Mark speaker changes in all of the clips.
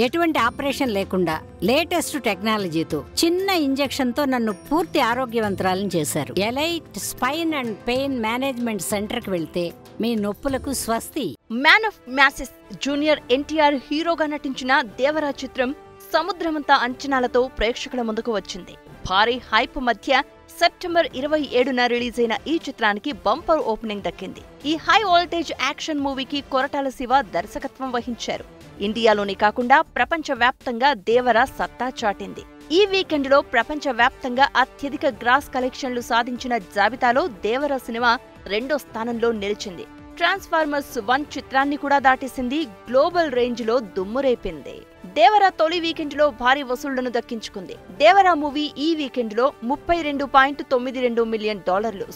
Speaker 1: ఎటువంటి ఆపరేషన్ లేకుండా లేటెస్ట్ టెక్నాలజీతో చిన్న ఇంజెక్షన్ తో నన్ను పూర్తి ఆరోగ్యవంతురాలను చేశారు. Elite spine and pain management centre కి వెళ్తే మీ నొప్పులకు స్వస్తి.
Speaker 2: Man of masses junior NTR హీరోగా నటించిన దేవరా చిత్రం సముద్రమంతా అంచనాలతో ప్రేక్షకుల ముందుకు వచ్చింది. భారీ హైప్ మధ్య సెప్టెంబర్ 27న రిలీజ్ అయిన ఈ చిత్రానికి బంపర్ ఓపెనింగ్ దక్కింది. ఈ హై వోల్టేజ్ యాక్షన్ మూవీకి కొరటాల శివ దర్శకత్వం వహించారు. ఇండియాలోనే కాకుండా ప్రపంచవ్యాప్తంగా దేవర సత్తా చాటింది. ఈ వీకెండ్లో ప్రపంచవ్యాప్తంగా అత్యధిక గ్రాస్ కలెక్షన్లు సాధించిన జాబితాలో దేవర సినిమా 2వ స్థానంలో నిలిచింది. ట్రాన్స్ఫార్మర్స్ 1 చిత్రాన్ని కూడా దాటేసింది. గ్లోబల్ రేంజ్ లో దుమ్మురేపింది. దేవరా తొలి వీకెండ్లో భారీ వసూళ్లను దక్కించుకుంది. దేవరా మూవీ ఈ వీకెండ్లో $32.92 మిలియన్,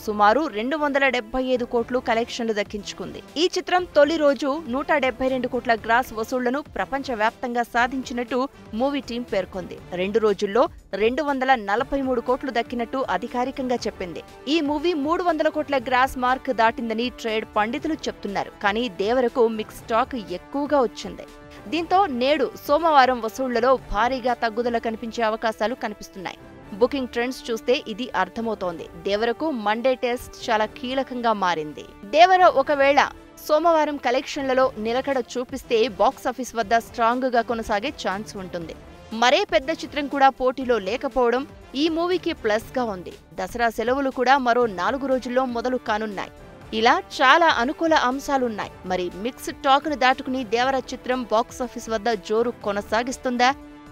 Speaker 2: సుమారు 275 కోట్లు కలెక్షన్లు దక్కించుకుంది. ఈ చిత్రం తొలి రోజు 172 కోట్ల గ్రాస్ వసూళ్లను ప్రపంచవ్యాప్తంగా సాధించినట్టు మూవీ టీం పేర్కొంది. 2 రోజుల్లో 243 కోట్లు దక్కినట్టు అధికారికంగా చెప్పింది. ఈ మూవీ 300 కోట్ల గ్రాస్ మార్క్ దాటిందని ట్రేడ్ పండితులు చెప్తున్నారు. కానీ దేవరకు మిక్స్ టాక్ ఎక్కువగా వచ్చింది. దీంతో నేడు సోమవారం వసూళ్లలో భారీగా తగ్గుదల కనిపించే అవకాశాలు కనిపిస్తున్నాయి. బుకింగ్ ట్రెండ్స్ చూస్తే ఇది అర్థమవుతోంది. దేవరకు మండే టెస్ట్ చాలా కీలకంగా మారింది. దేవర ఒకవేళ సోమవారం కలెక్షన్లలో నిలకడ చూపిస్తే బాక్సాఫీస్ వద్ద స్ట్రాంగ్ గా కొనసాగే ఛాన్స్ ఉంటుంది. మరే పెద్ద చిత్రం కూడా పోటీలో లేకపోవడం ఈ మూవీకి ప్లస్ గా ఉంది. దసరా సెలవులు కూడా మరో 4 రోజుల్లో మొదలు కానున్నాయి. ఇలా చాలా అనుకూల అంశాలున్నాయి. మరి మిక్స్డ్ టాక్ను దాటుకుని దేవర చిత్రం బాక్సాఫీస్ వద్ద జోరు కొనసాగిస్తుందా,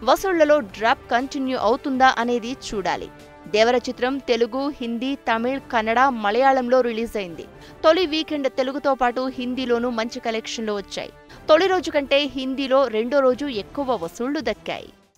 Speaker 2: వసూళ్లలో డ్రాప్ కంటిన్యూ అవుతుందా అనేది చూడాలి. దేవర చిత్రం తెలుగు, హిందీ, తమిళ్, కన్నడ, మలయాళంలో రిలీజ్ అయింది. తొలి వీకెండ్ తెలుగుతో పాటు హిందీలోనూ మంచి కలెక్షన్లు వచ్చాయి. తొలి రోజు కంటే హిందీలో 2వ రోజు ఎక్కువ వసూళ్లు దక్కాయి.